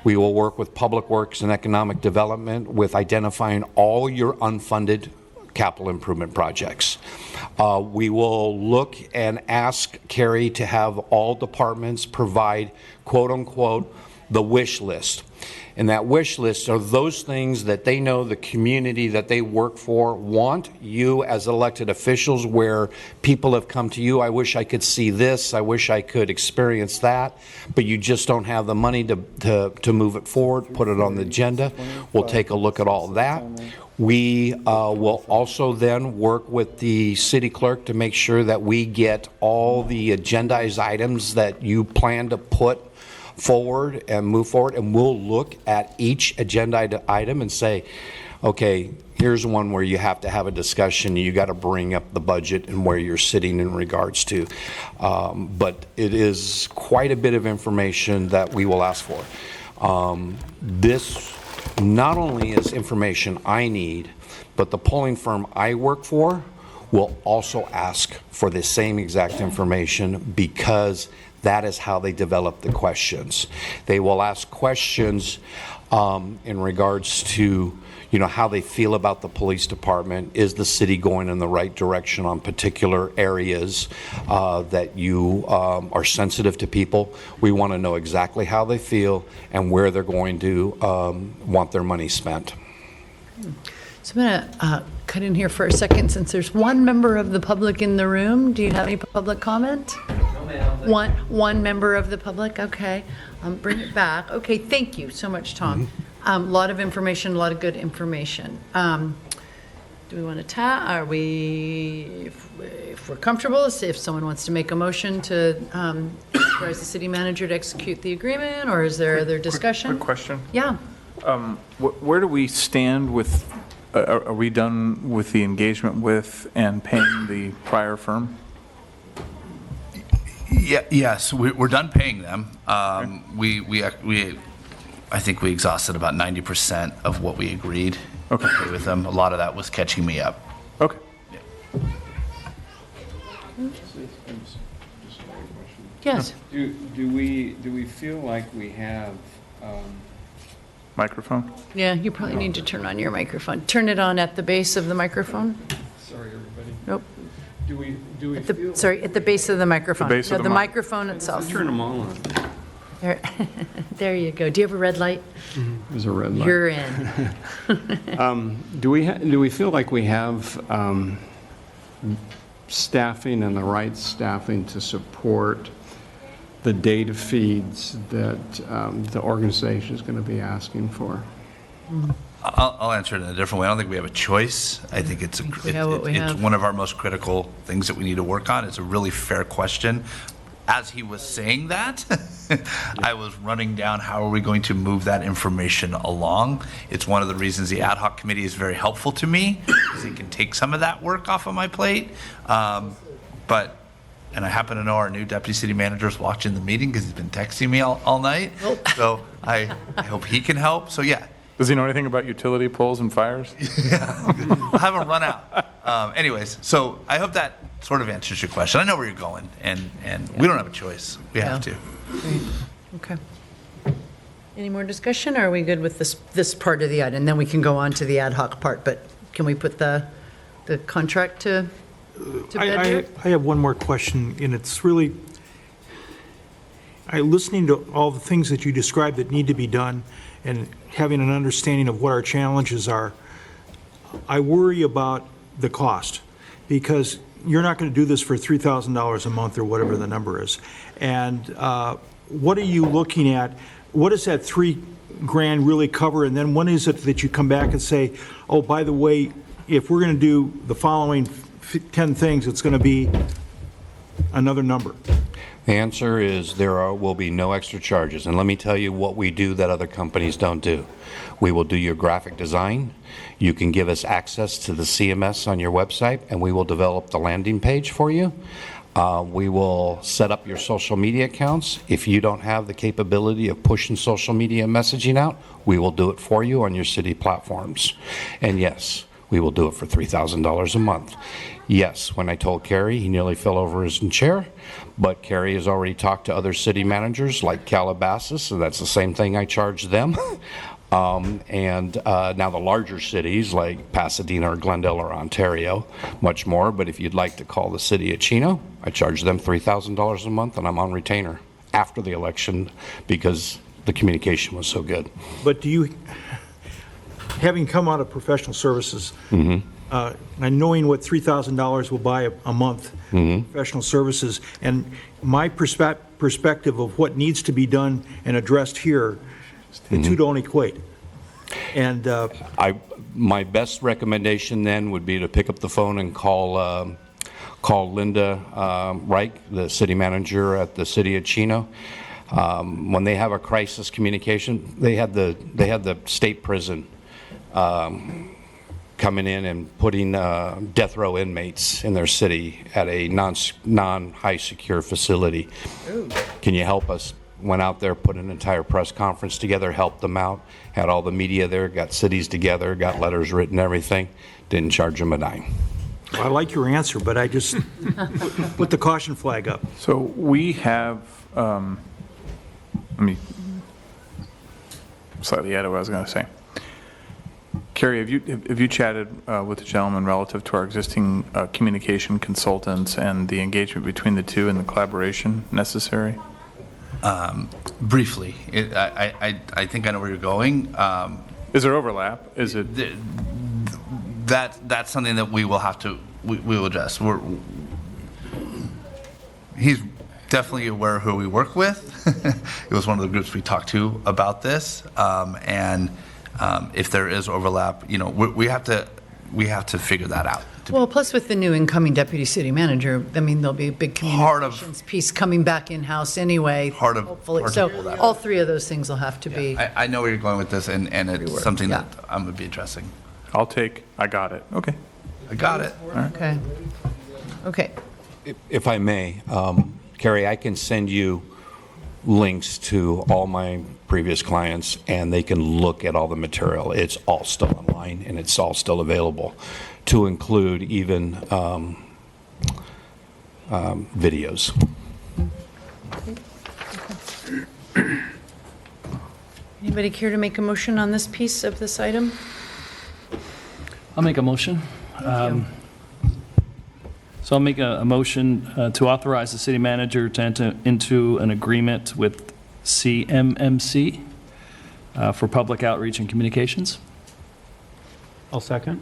We will work with Public Works and Economic Development with identifying all your unfunded capital improvement projects. We will look and ask Carrie to have all departments provide, quote unquote, the wish list. And that wish list are those things that they know the community that they work for want. You as elected officials, where people have come to you, I wish I could see this, I wish I could experience that, but you just don't have the money to move it forward, put it on the agenda. We'll take a look at all that. We will also then work with the city clerk to make sure that we get all the agendized items that you plan to put forward and move forward, and we'll look at each agenda item and say, okay, here's one where you have to have a discussion, you got to bring up the budget and where you're sitting in regards to. But it is quite a bit of information that we will ask for. This not only is information I need, but the polling firm I work for will also ask for the same exact information, because that is how they develop the questions. They will ask questions in regards to, you know, how they feel about the police department. Is the city going in the right direction on particular areas that you are sensitive to people? We want to know exactly how they feel and where they're going to want their money spent. So I'm going to cut in here for a second, since there's one member of the public in the room. Do you have any public comment? No, ma'am. One member of the public? Okay. Bring it back. Okay, thank you so much, Tom. A lot of information, a lot of good information. Do we want to are we, if we're comfortable, if someone wants to make a motion to authorize the city manager to execute the agreement, or is there other discussion? Quick question. Yeah. Where do we stand with, are we done with the engagement with and paying the prior firm? Yes, we're done paying them. I think we exhausted about 90% of what we agreed with them. A lot of that was catching me up. Okay. Yeah. Yes. Do we feel like we have Microphone? Yeah, you probably need to turn on your microphone. Turn it on at the base of the microphone. sorry everybody. Nope. Do we feel Sorry, at the base of the microphone. The base of No, the the mic. microphone itself. turn them all on? There, there you go. Do you have a red light? There's a red light. You're in. Do we feel like we have staffing and the right staffing to support the data feeds that the organization is going to be asking for? I'll answer it in a different way. I don't think we have a choice. I think it's one of our most critical things that we need to work on. It's a really fair question. As he was saying that, I was running down how are we going to move that information along. It's one of the reasons the ad hoc committee is very helpful to me, because it can take some of that work off of my plate. And I happen to know our new deputy city manager is watching the meeting because he's been texting me all night. So I hope he can help. So yeah. Does he know anything about utility poles and fires? I haven't run out. Anyways, so I hope that sort of answers your question. I know where you're going, and we don't have a choice. We have to. Great. Okay. Any more discussion, or are we good with this part of the item? And then we can go on to the ad hoc part, but can we put the contract to bed here? I have one more question, and it's really, listening to all the things that you described that need to be done and having an understanding of what our challenges are, I worry about the cost, because you're not going to do this for $3,000 a month or whatever the number is. And what are you looking at? What does that $3,000 really cover? And then when is it that you come back and say, oh, by the way, if we're going to do the following 10 things, it's going to be another number? The answer is there will be no extra charges. And let me tell you what we do that other companies don't do. We will do your graphic design. You can give us access to the CMS on your website, and we will develop the landing page for you. We will set up your social media accounts. If you don't have the capability of pushing social media messaging out, we will do it for you on your city platforms. And yes, we will do it for $3,000 a month. Yes, when I told Kerry, he nearly fell over his chair, but Kerry has already talked to other city managers like Calabasas, and that's the same thing I charge them. Now the larger cities like Pasadena or Glendale or Ontario, much more. But if you'd like to call the city of Chino, I charge them $3,000 a month, and I'm on retainer after the election because the communication was so good. But do you, having come out of professional services, and knowing what $3,000 will buy a month, professional services, and my perspective of what needs to be done and addressed here, the two don't equate. And My best recommendation then would be to pick up the phone and call Linda Reich, the city manager at the city of Chino. When they have a crisis communication, they had the state prison coming in and putting death row inmates in their city at a non-high secure facility. Ooh. Can you help us? Went out there, put an entire press conference together, helped them out, had all the media there, got cities together, got letters written, everything. Didn't charge them a dime. Well, I like your answer, but I just put the caution flag up. So we have, let me slightly add what I was going to say. Carrie, have you chatted with the gentleman relative to our existing communication consultants and the engagement between the two and the collaboration necessary? Briefly, I think I know where you're going. Is there overlap? Is it? That's something that we will have to, we will address. He's definitely aware of who we work with. It was one of the groups we talked to about this. If there is overlap, we have to figure that out. Well, plus with the new incoming deputy city manager, I mean, there'll be a big communications piece coming back in-house anyway, hopefully. So all three of those things will have to be. I know where you're going with this, and it's something that I'm going to be addressing. I got it. Okay. I got it. Okay. Okay. If I may, Carrie, I can send you links to all my previous clients, and they can look at all the material. It's all still online, and it's all still available, to include even videos. Anybody care to make a motion on this piece of this item? I'll make a motion. So I'll make a motion to authorize the city manager to enter into an agreement with CMMC for public outreach and communications. I'll second.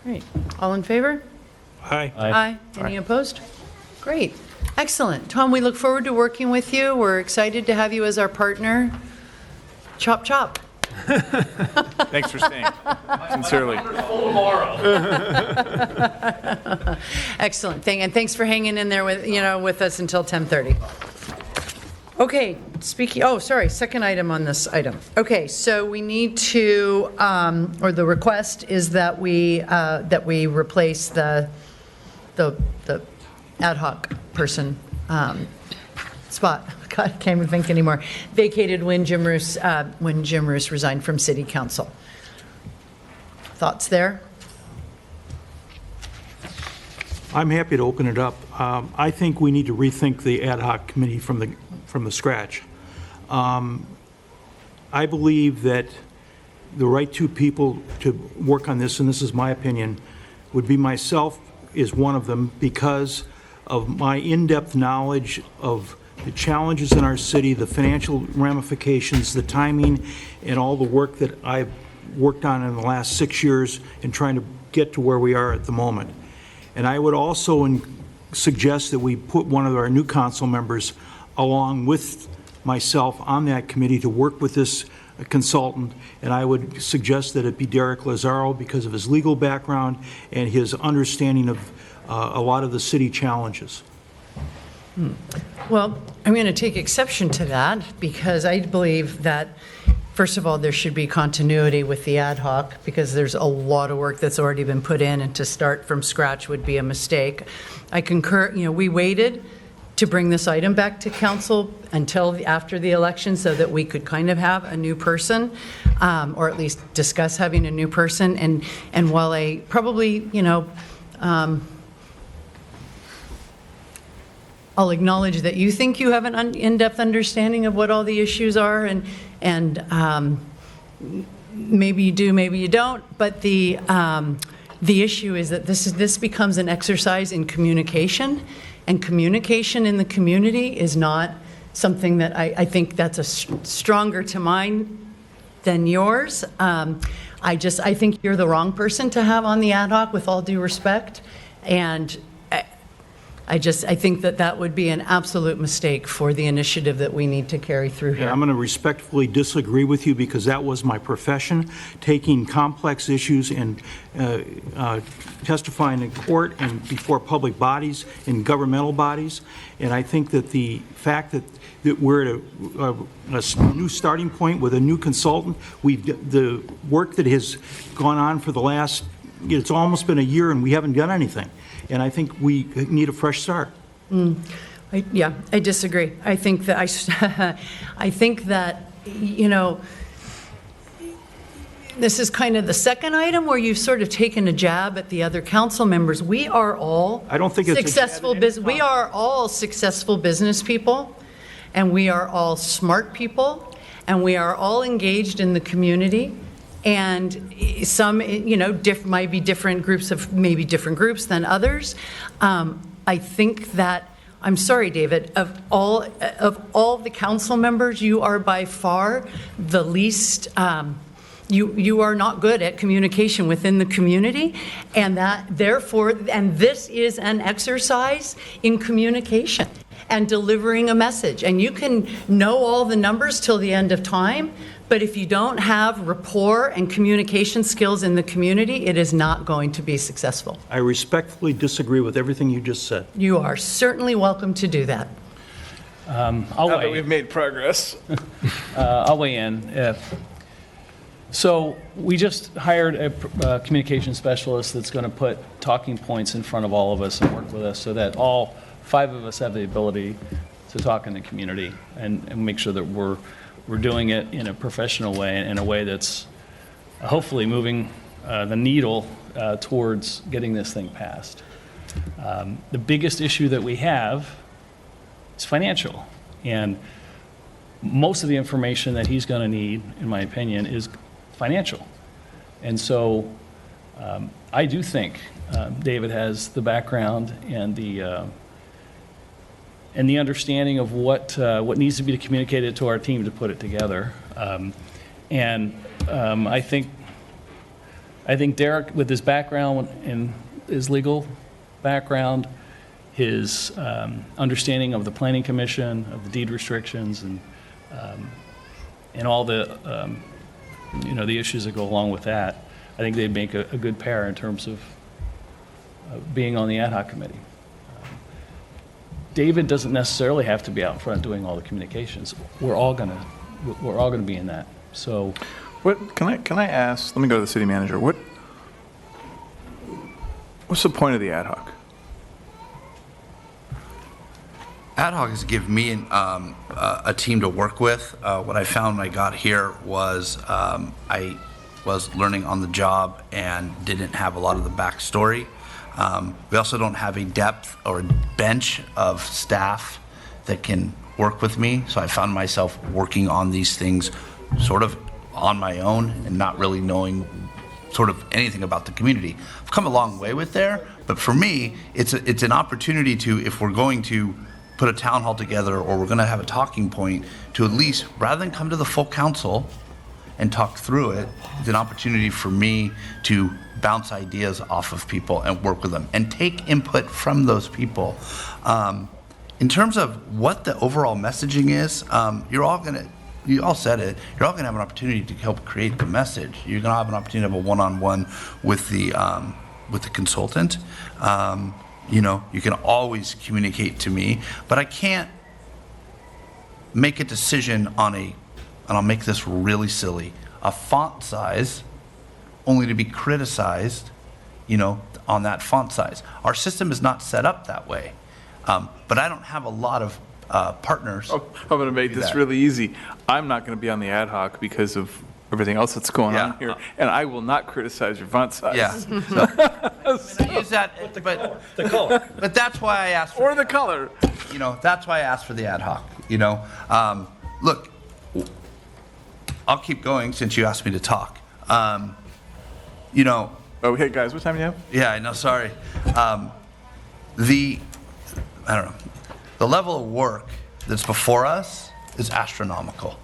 Great. All in favor? Aye. Aye. Any opposed? Great. Excellent. Tom, we look forward to working with you. We're excited to have you as our partner. Chop, chop. Thanks for staying. Sincerely. Excellent. And thanks for hanging in there with us until 10:30. Okay, second item on this item. Okay, so we need to, or the request is that we replace the ad hoc person spot. God, I can't even think anymore. Vacated when Jim Roos resigned from City Council. Thoughts there? I'm happy to open it up. I think we need to rethink the ad hoc committee from the scratch. I believe that the right two people to work on this, and this is my opinion, would be myself is one of them because of my in-depth knowledge of the challenges in our city, the financial ramifications, the timing, and all the work that I've worked on in the last 6 years in trying to get to where we are at the moment. And I would also suggest that we put one of our new council members along with myself on that committee to work with this consultant, and I would suggest that it be Derek Lazaro because of his legal background and his understanding of a lot of the city challenges. Well, I'm going to take exception to that because I believe that, first of all, there should be continuity with the ad hoc because there's a lot of work that's already been put in, and to start from scratch would be a mistake. I concur, we waited to bring this item back to council until after the election so that we could kind of have a new person, or at least discuss having a new person. And while I probably, I'll acknowledge that you think you have an in-depth understanding of what all the issues are, and maybe you do, maybe you don't, but the issue is that this becomes an exercise in communication, and communication in the community is not something that I think that's stronger to mine than yours. I think you're the wrong person to have on the ad hoc, with all due respect, and I think that would be an absolute mistake for the initiative that we need to carry through here. And I'm going to respectfully disagree with you, because that was my profession, taking complex issues and testifying in court and before public bodies and governmental bodies. And I think that the fact that we're at a new starting point with a new consultant, the work that has gone on for the last, it's almost been a year, and we haven't done anything. And I think we need a fresh start. I disagree. I think that this is kind of the second item where you've sort of taken a jab at the other council members. We are all I don't think it's successful business. We are all successful business people, and we are all smart people, and we are all engaged in the community. And some, might be different groups than others. I think that, I'm sorry, David, of all the council members, you are by far the least, you are not good at communication within the community, and this is an exercise in communication and delivering a message. And you can know all the numbers till the end of time, but if you don't have rapport and communication skills in the community, it is not going to be successful. I respectfully disagree with everything you just said. You are certainly welcome to do that. Now that we've made progress. I'll weigh in. So we just hired a communication specialist that's going to put talking points in front of all of us and work with us so that all 5 of us have the ability to talk in the community and make sure that we're doing it in a professional way, in a way that's hopefully moving the needle towards getting this thing passed. The biggest issue that we have is financial, and most of the information that he's going to need, in my opinion, is financial. And so I do think David has the background and the understanding of what needs to be communicated to our team to put it together. I think Derek, with his background and his legal background, his understanding of the Planning Commission, of the deed restrictions, and all the the issues that go along with that, I think they'd make a good pair in terms of being on the ad hoc committee. David doesn't necessarily have to be out front doing all the communications. We're all gonna be in that. So, What can I ask? Let me go to the city manager. What's the point of the ad hoc? Ad hoc has given me a team to work with. What I found when I got here was I was learning on the job and didn't have a lot of the backstory. We also don't have a depth or bench of staff that can work with me, so I found myself working on these things sort of on my own and not really knowing sort of anything about the community. I've come a long way with there, but for me, it's an opportunity to, if we're going to put a town hall together or we're going to have a talking point, to at least, rather than come to the full council and talk through it, it's an opportunity for me to bounce ideas off of people and work with them and take input from those people. In terms of what the overall messaging is, you all said it, you're all gonna have an opportunity to help create the message. You're gonna have an opportunity to have a one-on-one with the consultant. You can always communicate to me, but I can't make a decision on and I'll make this really silly, a font size only to be criticized, on that font size. Our system is not set up that way. But I don't have a lot of partners. Oh, I'm going to make Do this that. really easy. I'm not going to be on the ad hoc because of everything else that's going on Yeah. here, and I will not criticize your font size. Yeah. So, use that, but the color. But that's why I asked. Or the color. That's why I asked for the ad hoc. Look, I'll keep going since you asked me to talk. Oh, hey, guys, what time do you have? Yeah, I know, sorry. I don't know, the level of work that's before us is astronomical.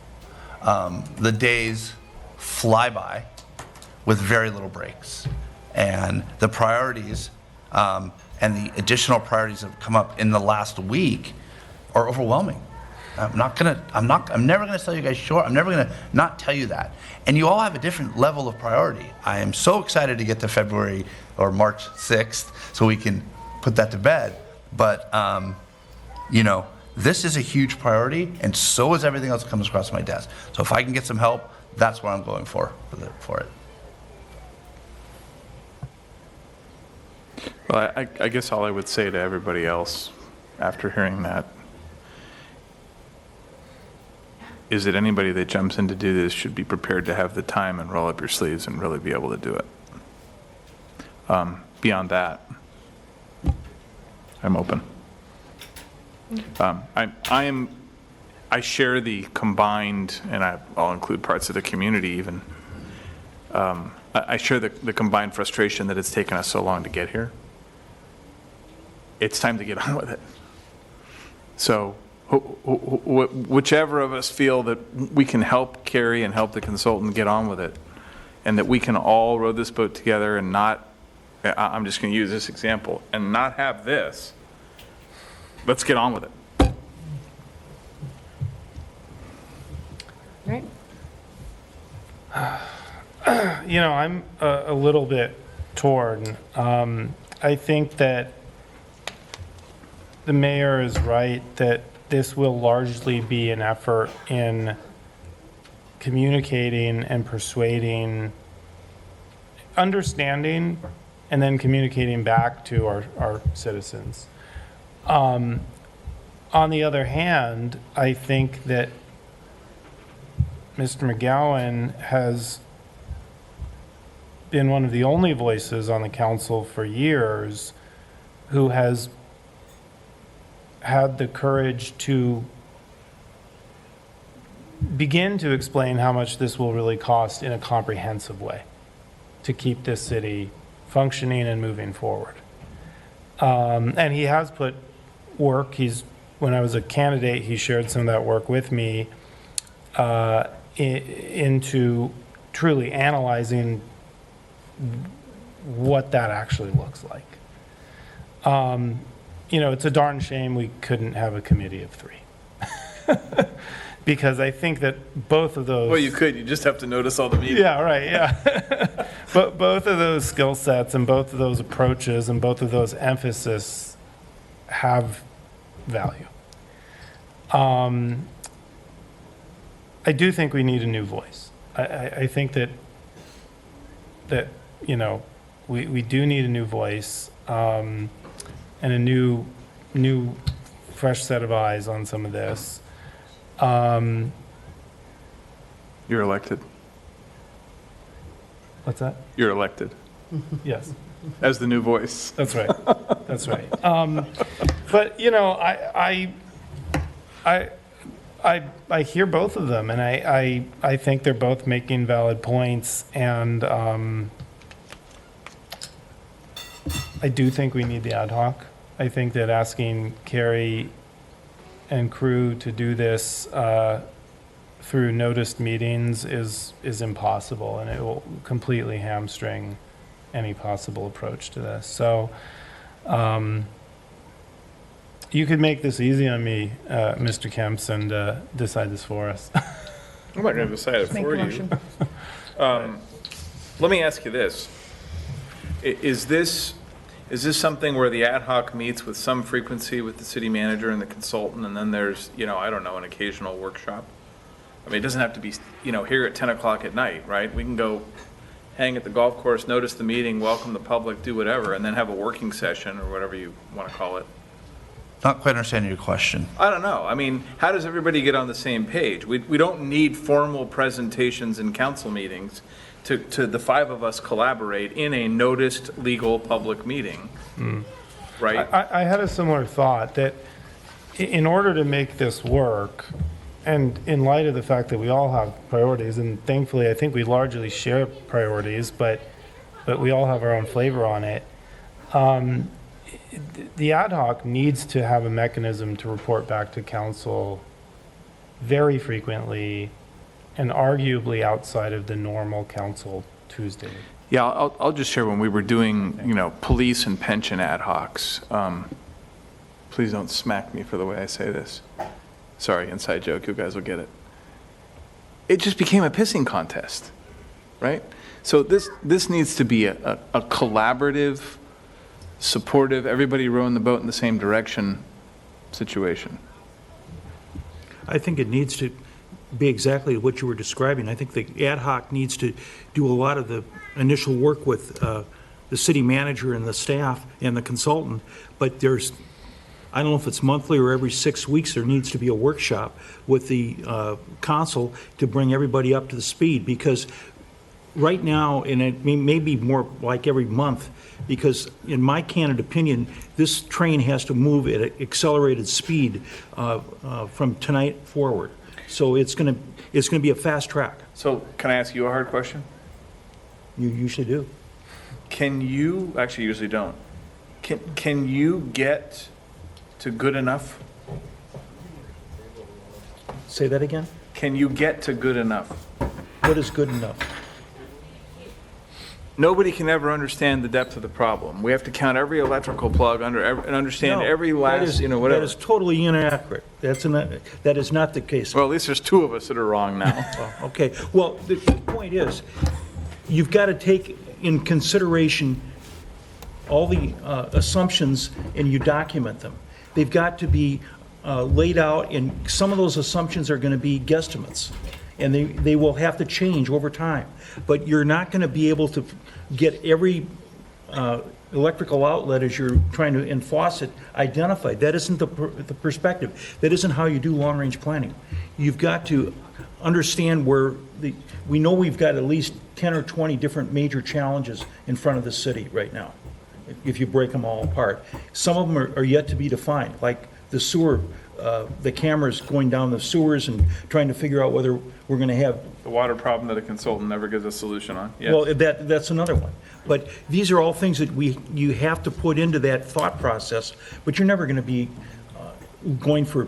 The days fly by with very little breaks. And the priorities and the additional priorities that have come up in the last week are overwhelming. I'm never gonna sell you guys short. I'm never gonna not tell you that. And you all have a different level of priority. I am so excited to get to February or March 6th so we can put that to bed. But, this is a huge priority, and so is everything else that comes across my desk. So if I can get some help, that's what I'm going for it. Well, I guess all I would say to everybody else after hearing that is that anybody that jumps in to do this should be prepared to have the time and roll up your sleeves and really be able to do it. Beyond that, I'm open. I share the combined, and I'll include parts of the community even. I share the combined frustration that it's taken us so long to get here. It's time to get on with it. So whichever of us feel that we can help Carrie and help the consultant get on with it, and that we can all row this boat together and not, I'm just going to use this example, and not have this, let's get on with it. Right. I'm a little bit torn. I think that the mayor is right that this will largely be an effort in communicating and persuading, understanding, and then communicating back to our citizens. On the other hand, I think that Mr. McGowan has been one of the only voices on the council for years who has had the courage to begin to explain how much this will really cost in a comprehensive way to keep this city functioning and moving forward. And he has put work, when I was a candidate, he shared some of that work with me into truly analyzing what that actually looks like. It's a darn shame we couldn't have a committee of three. Because I think that both of those... Well, you could. You just have to notice all the meetings. Yeah, right, yeah. But both of those skill sets and both of those approaches and both of those emphasis have value. I do think we need a new voice. I think that we do need a new voice and a new fresh set of eyes on some of this. You're elected. What's that? You're elected Yes, as the new voice. that's right. That's right. But I hear both of them, and I think they're both making valid points, and I do think we need the ad hoc. I think that asking Carrie and crew to do this through noticed meetings is impossible, and it will completely hamstring any possible approach to this. So you could make this easy on me, Mr. Kemps, and decide this for us. I'm not going to decide it for you. Let me ask you this. Is this something where the ad hoc meets with some frequency with the city manager and the consultant, and then there's, an occasional workshop? I mean, it doesn't have to be, here at 10 o'clock at night, right? We can go hang at the golf course, notice the meeting, welcome the public, do whatever, and then have a working session or whatever you want to call it Not quite understanding your question. I don't know. I mean, how does everybody get on the same page? We don't need formal presentations in council meetings to the five of us collaborate in a noticed legal public meeting, right? I had a similar thought that in order to make this work, and in light of the fact that we all have priorities, and thankfully I think we largely share priorities, but we all have our own flavor on it, the ad hoc needs to have a mechanism to report back to council very frequently and arguably outside of the normal council Tuesday. Yeah, I'll just share when we were doing, police and pension ad hocs. Please don't smack me for the way I say this. Sorry, inside joke, you guys will get it. It just became a pissing contest, right? So this needs to be a collaborative, supportive, everybody rowing the boat in the same direction situation. I think it needs to be exactly what you were describing. I think the ad hoc needs to do a lot of the initial work with the city manager and the staff and the consultant, but I don't know if it's monthly or every 6 weeks, there needs to be a workshop with the council to bring everybody up to the speed, because right now, and it may be more like every month, because in my candid opinion, this train has to move at an accelerated speed from tonight forward. So it's going to be a fast track. So can I ask you a hard question? You usually do. Can you, actually usually don't, can you get to good enough? Say that again? Can you get to good enough? What is good enough? Nobody can ever understand the depth of the problem. We have to count every electrical plug and understand No, every last, whatever. That is totally inaccurate. That is not the case. Well, at least there's two of us that are wrong now. Okay, well, the point is, you've got to take in consideration all the assumptions and you document them. They've got to be laid out, and some of those assumptions are going to be guesstimates, and they will have to change over time. But you're not going to be able to get every electrical outlet as you're trying to enforce it identified. That isn't the perspective. That isn't how you do long-range planning. You've got to understand where we know we've got at least 10 or 20 different major challenges in front of the city right now, if you break them all apart. Some of them are yet to be defined, like the sewer, the cameras going down the sewers and trying to figure out whether we're going to have. The water problem that a consultant never gives a solution on. Yes. Well, that's another one. But these are all things that you have to put into that thought process, but you're never going to be going for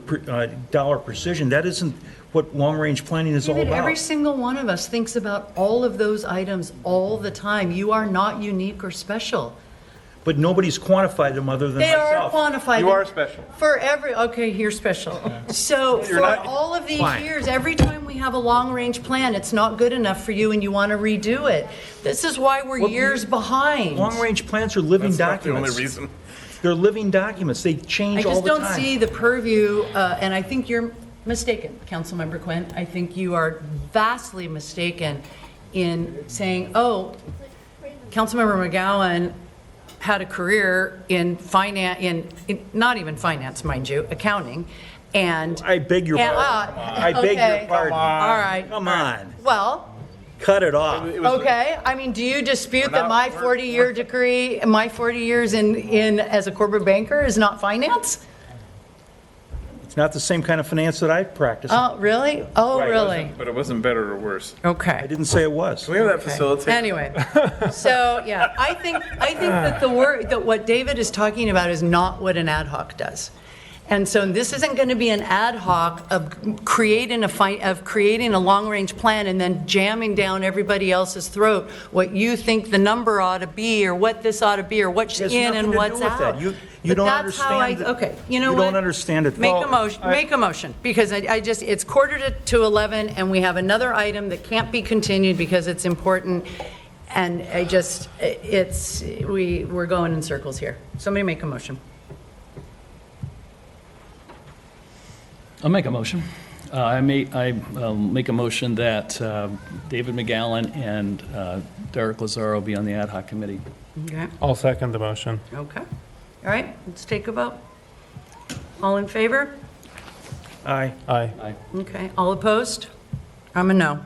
dollar precision. That isn't what long-range planning is all David, about. every single one of us thinks about all of those items all the time. You are not unique or special. But nobody's quantified them other than They myself. are quantified. You are special. Okay, you're special. So for all of these years, every time we have a long-range plan, it's not good enough for you and you want to redo it. This is why we're years behind. Long-range plans are living That's not the documents. only reason. They're living documents. They change I all just the time. don't see the purview, and I think you're mistaken, Councilmember Quinn. I think you are vastly mistaken in saying, oh, Councilmember McGowan had a career in finance, in not even finance, mind you, accounting, and... I beg your pardon. I beg your pardon. All right. Come on. Well, Cut it off. okay, I mean, do you dispute that my 40-year degree, my 40 years in as a corporate banker is not finance? It's not the same kind of finance that I practice. Oh, really? Oh, really? But it wasn't better or worse. I Okay. didn't say it was. We have that facility. Anyway, so, yeah, I think that that what David is talking about is not what an ad hoc does. And so this isn't going to be an ad hoc of creating a long-range plan and then jamming down everybody else's throat what you think the number ought to be, or what this ought to be, or what's It has in nothing and to what's do with that. out. You But don't that's how understand it. okay, you know You what? don't understand it. Make Well, a motion, because it's quarter to 11, and we have another item that can't be continued because it's important, and we're going in circles here. Somebody make a motion. I'll make a motion. I make a motion that David McGowan and Derek Lazaro be on the ad hoc committee. Okay, I'll second the motion. okay. All right, let's take a vote. All in favor? Aye. Aye. Okay, all opposed? I'm a no.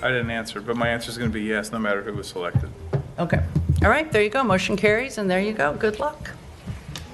I didn't answer, but my answer is going to be yes, no matter who was selected. Okay. All right, there you go. Motion carries, and there you go. Good luck.